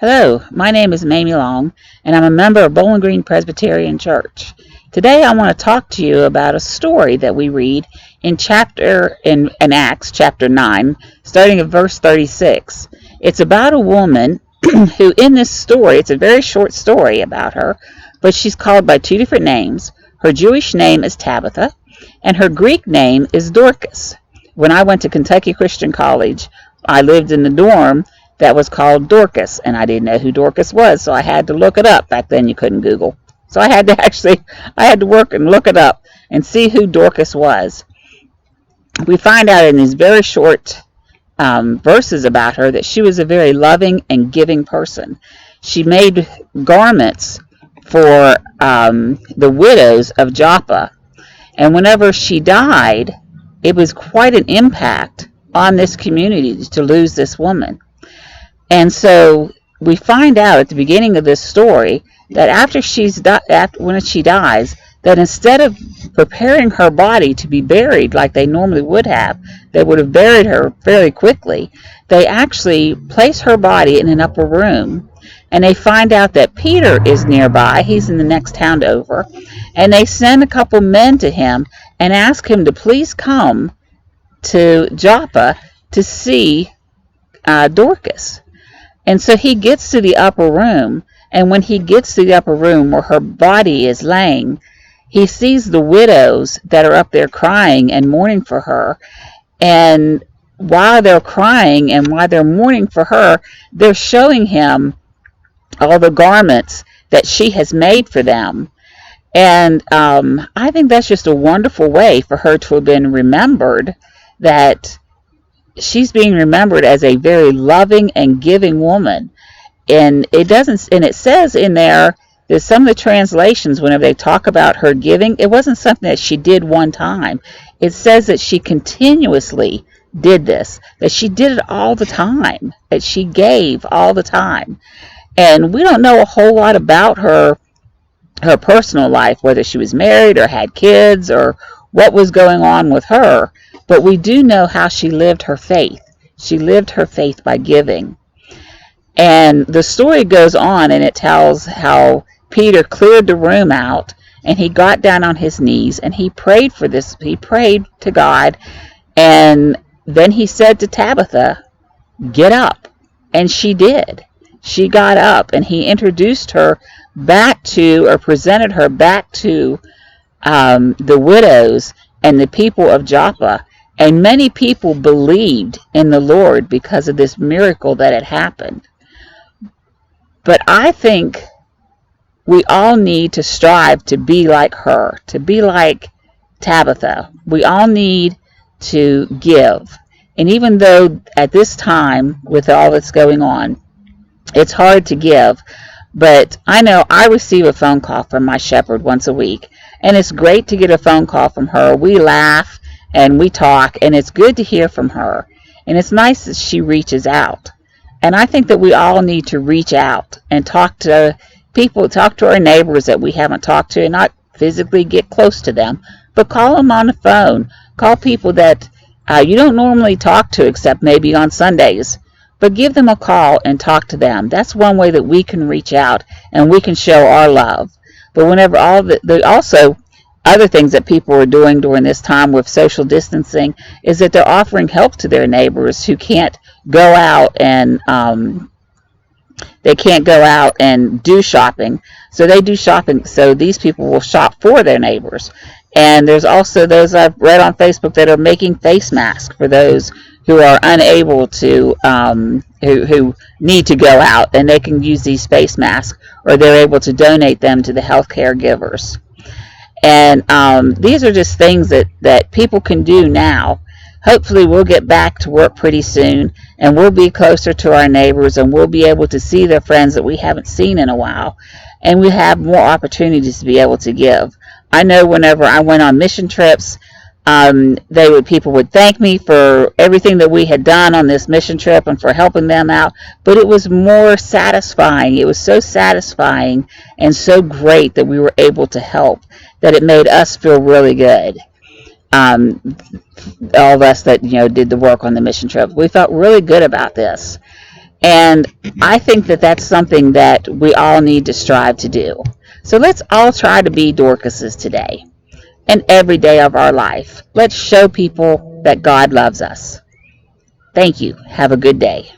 Hello, my name is Mayme and I'm a member of Bowling Green Presbyterian Church. Today I want to talk to you about a story that we read in Acts chapter 9, starting at verse 36. It's about a woman who in this story, it's a very short story about her, but she's called by two different names. Her Jewish name is Tabitha, and her Greek name is Dorcas. When I went to Kentucky Christian College, I lived in the dorm that was called Dorcas, and I didn't know who Dorcas was, so I had to look it up. Back then you couldn't Google. So I had to work and look it up and see who Dorcas was. We find out in these very short verses about her that she was a very loving and giving person. She made garments for the widows of Joppa, and whenever she died, it was quite an impact on this community to lose this woman. And so we find out at the beginning of this story that when she dies, that instead of preparing her body to be buried like they normally would have, they would have buried her very quickly. They actually place her body in an upper room, and they find out that Peter is nearby. He's in the next town over, and they send a couple men to him and ask him to please come to Joppa to see Dorcas. And so he gets to the upper room, and when he gets to the upper room where her body is laying, he sees the widows that are up there crying and mourning for her. And while they're crying and while they're mourning for her, they're showing him all the garments that she has made for them. And I think that's just a wonderful way for her to have been remembered, that she's being remembered as a very loving and giving woman. And it says in there that some of the translations, whenever they talk about her giving, it wasn't something that she did one time. It says that she continuously did this, that she did it all the time, that she gave all the time. And we don't know a whole lot about her personal life, whether she was married or had kids or what was going on with her, but we do know how she lived her faith. She lived her faith by giving. And the story goes on, and it tells how Peter cleared the room out, and he got down on his knees, and he prayed for this. He prayed to God, and then he said to Tabitha, "Get up." And she did. She got up, and he introduced her back to, or presented her back to, the widows and the people of Joppa. And many people believed in the Lord because of this miracle that had happened. But I think we all need to strive to be like her, to be like Tabitha. We all need to give. And even though at this time, with all that's going on, it's hard to give, but I know I receive a phone call from my shepherd once a week, and it's great to get a phone call from her. We laugh and we talk, and it's good to hear from her, and it's nice that she reaches out. And I think that we all need to reach out and talk to people, talk to our neighbors that we haven't talked to, and not physically get close to them, but call them on the phone. Call people that you don't normally talk to except maybe on Sundays, but give them a call and talk to them. That's one way that we can reach out and we can show our love. But whenever also other things that people are doing during this time with social distancing is that they're offering help to their neighbors who can't go out and do shopping. So they do shopping. So these people will shop for their neighbors. And there's also those I've read on Facebook that are making face masks for those who are unable to, who need to go out, and they can use these face masks, or they're able to donate them to the healthcare givers. And these are just things that people can do now. Hopefully we'll get back to work pretty soon, and we'll be closer to our neighbors, and we'll be able to see their friends that we haven't seen in a while, and we have more opportunities to be able to give. I know whenever I went on mission trips, people would thank me for everything that we had done on this mission trip and for helping them out, but it was more satisfying. It was so satisfying and so great that we were able to help, that it made us feel really good. All of us that did the work on the mission trip, we felt really good about this. And I think that that's something that we all need to strive to do. So let's all try to be Dorcases today and every day of our life. Let's show people that God loves us. Thank you. Have a good day.